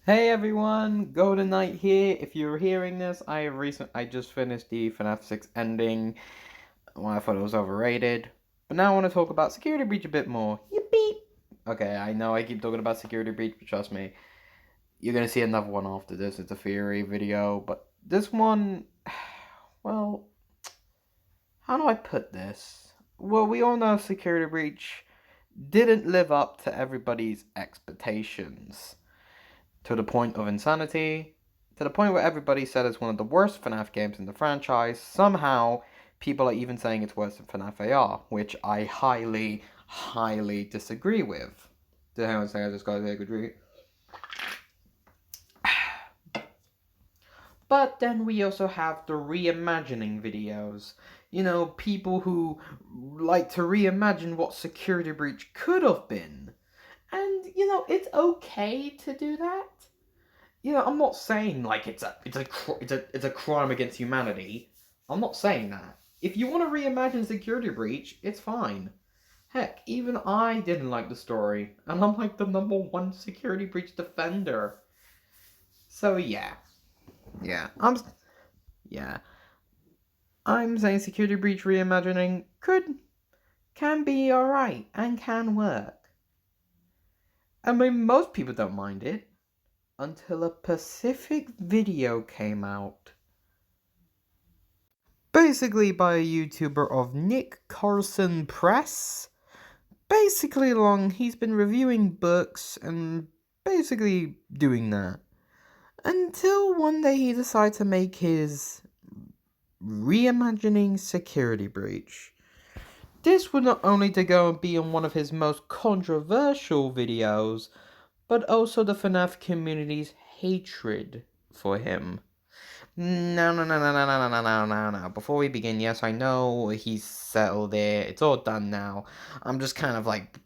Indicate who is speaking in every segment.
Speaker 1: Hey everyone, Golden Knight here. If you're hearing this, I just finished the FNAF 6 ending. Well, I thought it was overrated, but now I want to talk about Security Breach a bit more. Yippee! Okay, I know I keep talking about Security Breach, but trust me, you're gonna see another one after this. It's a theory video, but this one, well, how do I put this? Well, we all know Security Breach didn't live up to everybody's expectations. To the point of insanity, to the point where everybody said it's one of the worst FNAF games in the franchise. Somehow, people are even saying it's worse than FNAF AR, which I highly, highly disagree with. Did anyone say I just got to take a drink? But then we also have the reimagining videos. You know, people who like to reimagine what Security Breach could have been. And, it's okay to do that. I'm not saying like it's a crime against humanity. I'm not saying that. If you want to reimagine Security Breach, it's fine. Heck, even I didn't like the story, and I'm like the #1 Security Breach defender. So yeah, yeah, I'm saying Security Breach reimagining can be alright and can work. I mean, most people don't mind it until a Pacific video came out. Basically by a YouTuber of Nick Carson Press. Basically he's been reviewing books and basically doing that. Until one day he decided to make his reimagining Security Breach. This would not only to go and be on one of his most controversial videos, but also the FNAF community's hatred for him. No, no, no, no, no, no, no, no, no, no. Before we begin, yes, I know he's settled there. It's all done now. I'm just kind of like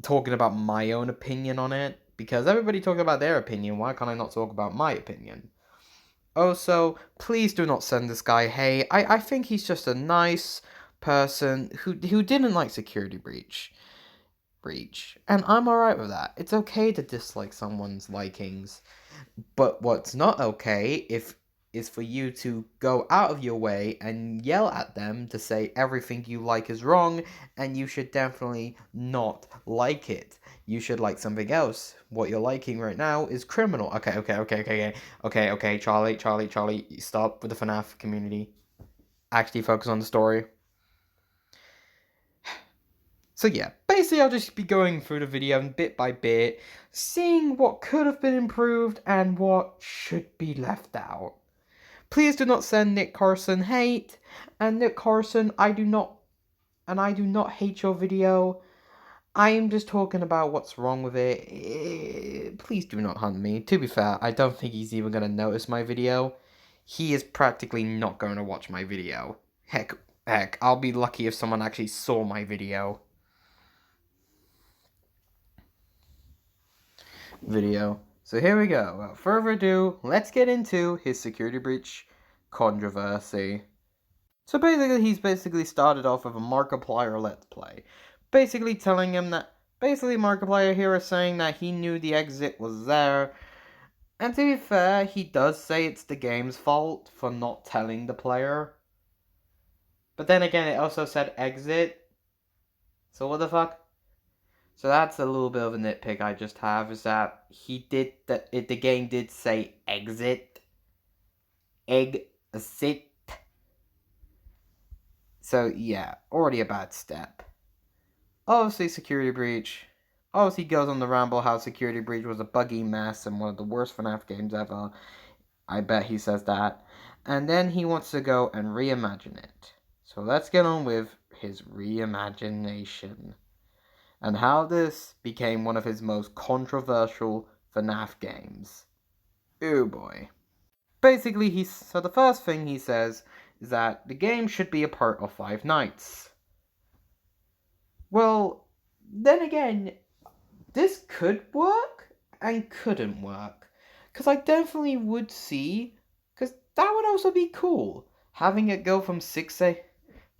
Speaker 1: talking about my own opinion on it because everybody talking about their opinion. Why can't I not talk about my opinion? Also, please do not send this guy hate. I think he's just a nice person who didn't like Security Breach, and I'm alright with that. It's okay to dislike someone's likings. But what's not okay is for you to go out of your way and yell at them to say everything you like is wrong and you should definitely not like it. You should like something else. What you're liking right now is criminal. Okay, Charlie, stop with the FNAF community. Actually focus on the story. So yeah, basically I'll just be going through the video bit by bit, seeing what could have been improved and what should be left out. Please do not send Nick Carson hate, and Nick Carson, I do not hate your video. I am just talking about what's wrong with it. Please do not hunt me. To be fair, I don't think he's even going to notice my video. He is practically not going to watch my video. Heck, I'll be lucky if someone actually saw my video. So here we go. Without further ado, let's get into his Security Breach controversy. So he's started off with a Markiplier Let's Play. Basically telling him that, Markiplier here is saying that he knew the exit was there. And to be fair, he does say it's the game's fault for not telling the player. But then again, it also said exit. So what the fuck? So that's a little bit of a nitpick I just have, is that the game did say exit. Exit. So yeah, already a bad step. Obviously, Security Breach. Obviously, goes on the ramble how Security Breach was a buggy mess and one of the worst FNAF games ever. I bet he says that. And then he wants to go and reimagine it. So let's get on with his reimagination and how this became one of his most controversial FNAF games. Oh boy. Basically, so the first thing he says is that the game should be a part of Five Nights. Well, then again, this could work and couldn't work. Because I definitely would see, because that would also be cool. Having it go from 6A.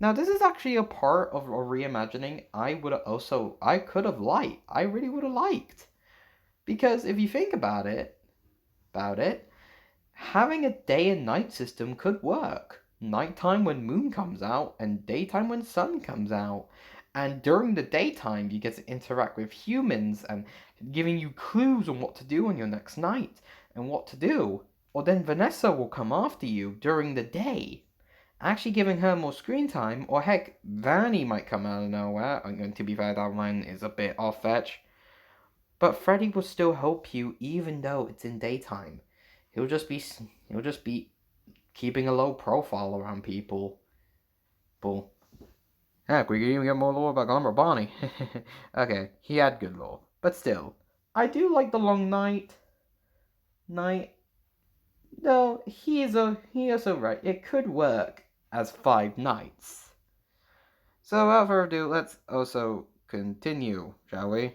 Speaker 1: Now, this is actually a part of a reimagining I could have liked. I really would have liked. Because if you think about it, having a day and night system could work. Nighttime when moon comes out, and daytime when sun comes out. And during the daytime, you get to interact with humans and giving you clues on what to do on your next night and what to do. Or then Vanessa will come after you during the day, actually giving her more screen time. Or heck, Vanny might come out of nowhere. And to be fair, that line is a bit off-fetch. But Freddy will still help you even though it's in daytime. He'll just be keeping a low profile around people. Heck, we could even get more lore about Glimmer Bonnie. Okay, he had good lore. But still, I do like the long night. No, he is also right. It could work as 5 nights. So without further ado, let's also continue, shall we?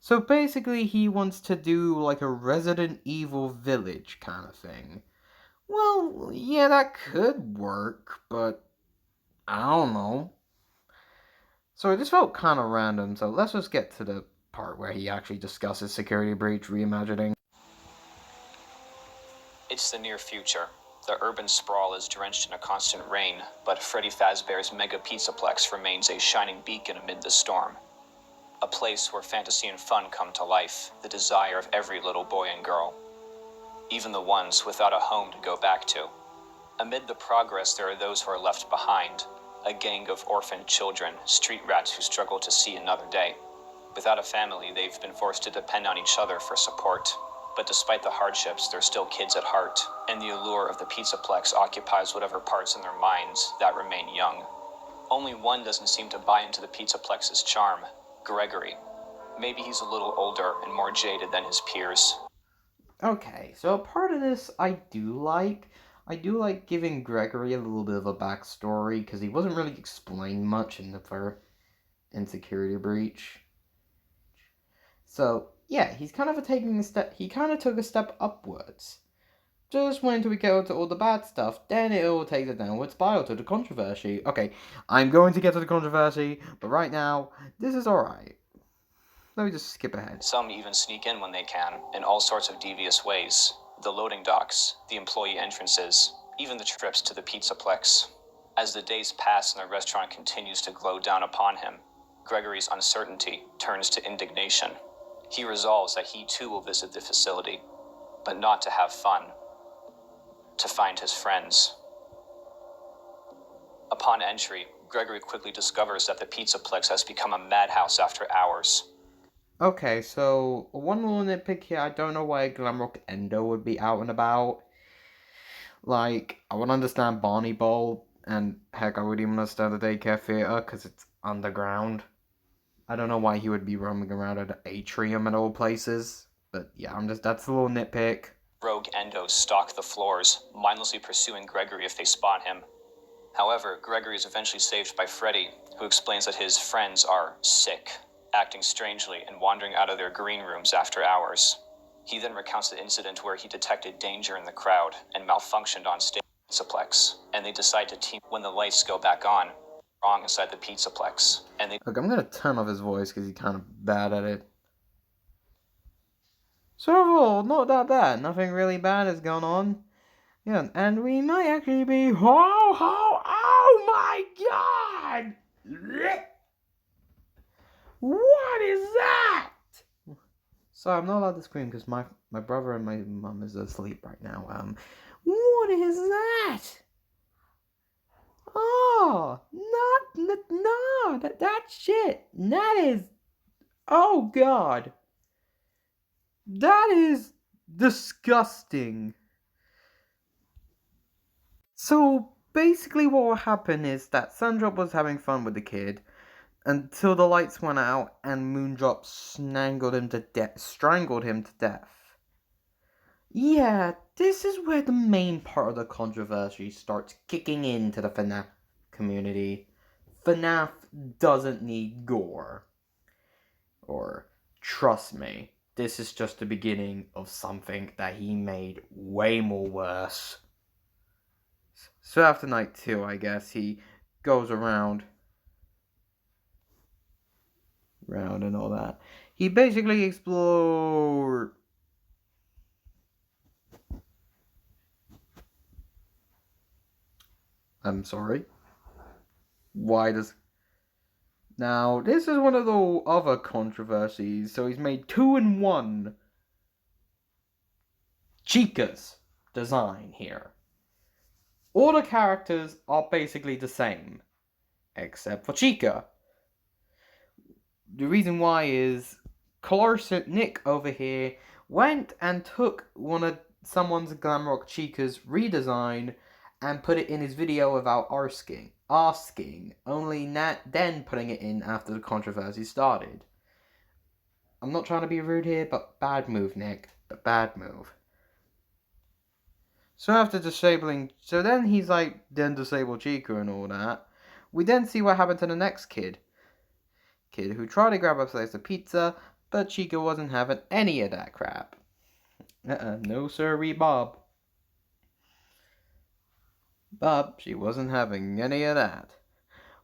Speaker 1: So basically, he wants to do like a Resident Evil Village kind of thing. Well, yeah, that could work, but I don't know. So it just felt kind of random, so let's just get to the part where he actually discusses Security Breach reimagining.
Speaker 2: It's the near future. The urban sprawl is drenched in a constant rain, but Freddy Fazbear's Mega Pizzaplex remains a shining beacon amid the storm. A place where fantasy and fun come to life, the desire of every little boy and girl. Even the ones without a home to go back to. Amid the progress, there are those who are left behind. A gang of orphaned children, street rats who struggle to see another day. Without a family, they've been forced to depend on each other for support. But despite the hardships, they're still kids at heart, and the allure of the Pizzaplex occupies whatever parts in their minds that remain young. Only one doesn't seem to buy into the Pizzaplex's charm, Gregory. Maybe he's a little older and more jaded than his peers.
Speaker 1: Okay, so a part of this I do like. I do like giving Gregory a little bit of a backstory, because he wasn't really explained much in Security Breach. So, yeah, he's kind of taking a step, he kind of took a step upwards. Just when we go to all the bad stuff, then it will take the downward spiral to the controversy. Okay, I'm going to get to the controversy, but right now, this is alright. Let me just skip ahead.
Speaker 2: Some even sneak in when they can, in all sorts of devious ways. The loading docks, the employee entrances, even the trips to the Pizzaplex. As the days pass and the restaurant continues to glow down upon him, Gregory's uncertainty turns to indignation. He resolves that he too will visit the facility, but not to have fun. To find his friends. Upon entry, Gregory quickly discovers that the Pizzaplex has become a madhouse after hours.
Speaker 1: Okay, so one little nitpick here, I don't know why Glamrock Endo would be out and about. Like, I would understand Barney Bowl, and heck, I would even understand the Daycare Theatre, because it's underground. I don't know why he would be roaming around at an atrium and all places, but yeah, that's a little nitpick.
Speaker 2: Rogue Endos stalk the floors, mindlessly pursuing Gregory if they spot him. However, Gregory is eventually saved by Freddy, who explains that his friends are sick, acting strangely and wandering out of their green rooms after hours. He then recounts the incident where he detected danger in the crowd and malfunctioned on stage at the Pizzaplex, and they decide to team when the lights go back on, wrong inside the Pizzaplex, and they...
Speaker 1: Look, I'm gonna turn off his voice because he's kind of bad at it. So overall, not that bad. Nothing really bad has gone on. Yeah, and we might actually be... Oh my god! What is that? Sorry, I'm not allowed to scream because my brother and my mum is asleep right now. What is that? Oh, no, that shit. That is... Oh god. That is disgusting. So basically what will happen is that Sundrop was having fun with the kid until the lights went out and Moondrop strangled him to death. Yeah, this is where the main part of the controversy starts kicking into the FNAF community. FNAF doesn't need gore. Or, trust me, this is just the beginning of something that he made way more worse. So after night 2, I guess, he goes around and all that. He basically explored. I'm sorry. Why does. Now, this is one of the other controversies. So he's made 2-in-1 Chica's design here. All the characters are basically the same, except for Chica. The reason why is Nick over here went and took someone's Glamrock Chica's redesign and put it in his video without asking, only then putting it in after the controversy started. I'm not trying to be rude here, but bad move, Nick. But bad move. So after then he's like, then disable Chica and all that. We then see what happened to the next kid who tried to grab a slice of pizza, but Chica wasn't having any of that crap. No sirree, Bob. She wasn't having any of that.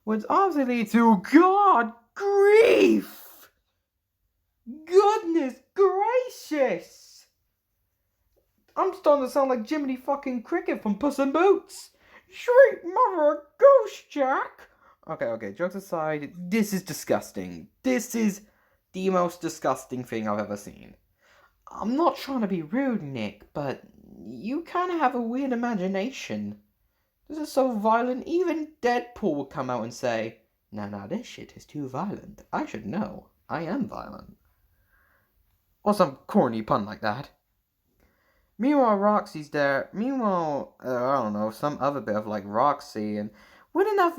Speaker 1: Which obviously leads to, God grief! Goodness gracious! I'm starting to sound like Jiminy fucking Cricket from Puss in Boots. Sweet mother goose, Jack! Okay, jokes aside, this is disgusting. This is the most disgusting thing I've ever seen. I'm not trying to be rude, Nick, but you kind of have a weird imagination. This is so violent, even Deadpool would come out and say, "Now, this shit is too violent. I should know. I am violent." Or some corny pun like that. Meanwhile, Roxy's there. Meanwhile, I don't know, some other bit of like Roxy and with enough.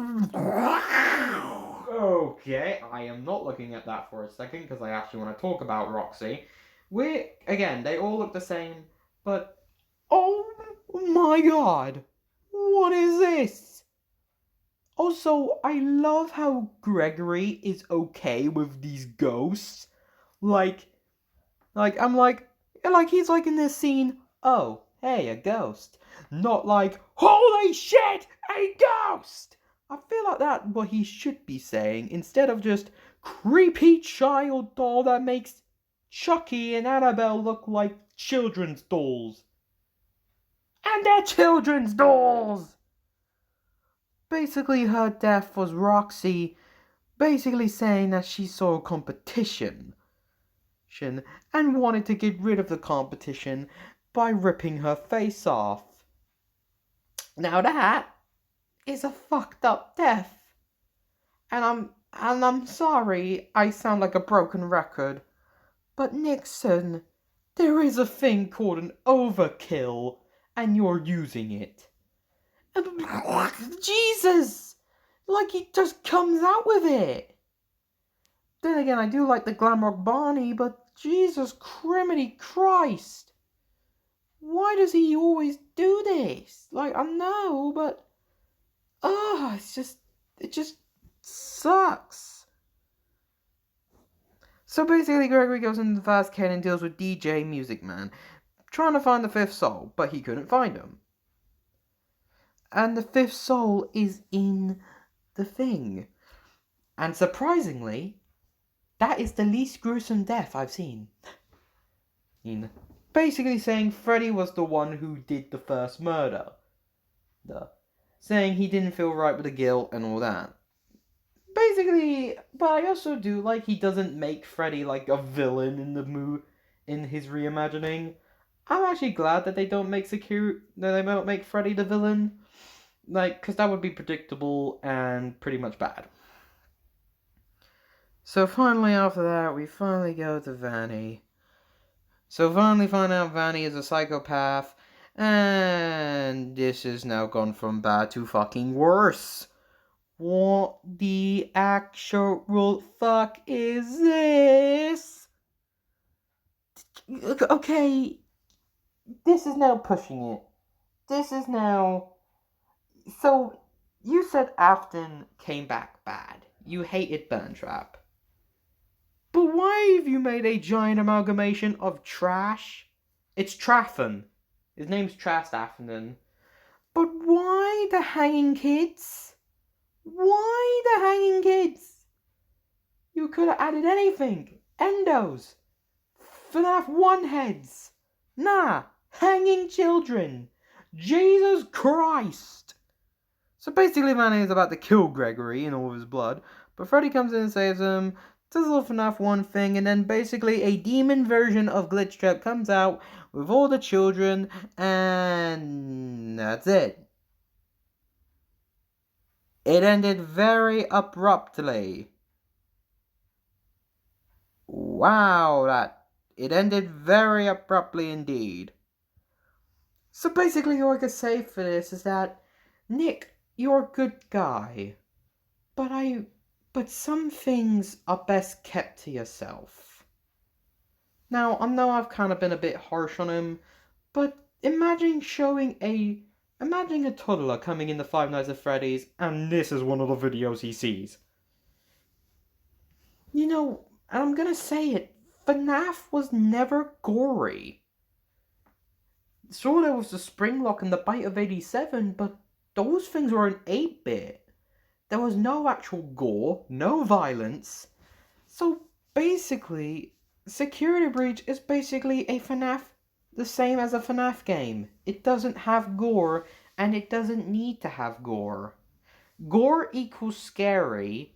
Speaker 1: Okay, I am not looking at that for a second because I actually want to talk about Roxy. They all look the same, but oh my god, what is this? Also, I love how Gregory is okay with these ghosts. Like he's like in this scene, oh, hey, a ghost. Not like, holy shit, a ghost! I feel like that's what he should be saying, instead of just creepy child doll that makes Chucky and Annabelle look like children's dolls. And they're children's dolls! Basically, her death was Roxy basically saying that she saw competition and wanted to get rid of the competition by ripping her face off. Now that is a fucked up death. And I'm sorry I sound like a broken record, but Nixon, there is a thing called an overkill, and you're using it. Jesus! Like he just comes out with it. Then again, I do like the Glamrock Barney, but Jesus criminy Christ! Why does he always do this? Like, I know, but it just sucks. So basically, Gregory goes into the fast can and deals with DJ Music Man, trying to find the fifth soul, but he couldn't find him. And the fifth soul is in the thing. And surprisingly, that is the least gruesome death I've seen. Basically saying Freddy was the one who did the first murder. Saying he didn't feel right with the guilt and all that. Basically, but I also do like he doesn't make Freddy like a villain in his reimagining. I'm actually glad that they don't make Freddy the villain. Like, because that would be predictable and pretty much bad. So finally, after that, we finally go to Vanny. So finally find out Vanny is a psychopath, and this has now gone from bad to fucking worse. What the actual fuck is this? Okay, this is now pushing it. This is now... So, you said Afton came back bad. You hated Burntrap. But why have you made a giant amalgamation of trash? It's Traffan. His name's Trash Afton. But why the hanging kids? Why the hanging kids? You could have added anything. Endos, FNAF 1 heads, nah, hanging children, Jesus Christ. So basically, Manny is about to kill Gregory in all of his blood, but Freddy comes in and saves him, does a little FNAF 1 thing, and then basically a demon version of Glitchtrap comes out with all the children, and that's it. It ended very abruptly. Wow, it ended very abruptly indeed. So basically, all I can say for this is that, Nick, you're a good guy, but some things are best kept to yourself. Now, I know I've kind of been a bit harsh on him, but imagine a toddler coming into Five Nights at Freddy's, and this is one of the videos he sees. You know, and I'm gonna say it, FNAF was never gory. Sure, there was the spring lock and the bite of 87, but those things were an 8-bit. There was no actual gore, no violence. So basically, Security Breach is basically a FNAF, the same as a FNAF game. It doesn't have gore, and it doesn't need to have gore. Gore equals scary.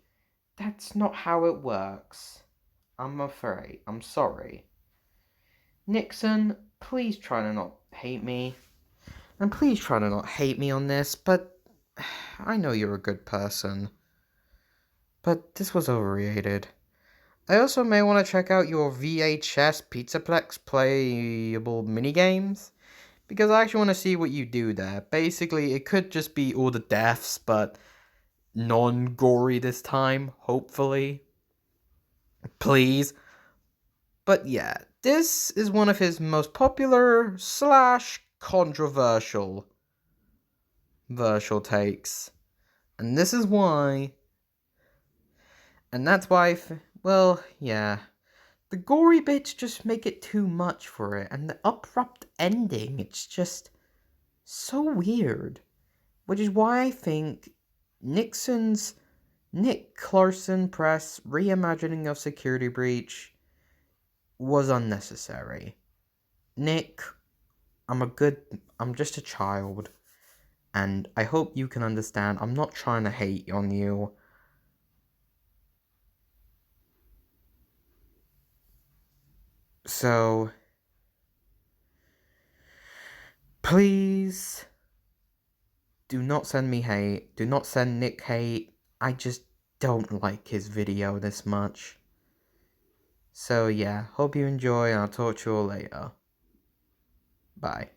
Speaker 1: That's not how it works. I'm afraid. I'm sorry. Nixon, please try to not hate me. And please try to not hate me on this, but I know you're a good person. But this was overrated. I also may want to check out your VHS Pizzaplex playable minigames, because I actually want to see what you do there. Basically, it could just be all the deaths, but non-gory this time, hopefully. Please. But yeah, this is one of his most popular / controversial takes. And this is why. And that's why, well, yeah. The gory bits just make it too much for it, and the abrupt ending, it's just so weird. Which is why I think Nixon's Nick Clarkson Press reimagining of Security Breach was unnecessary. Nick, I'm just a child, and I hope you can understand. I'm not trying to hate on you. So, please, do not send me hate. Do not send Nick hate. I just don't like his video this much. So yeah, hope you enjoy, and I'll talk to you all later. Bye.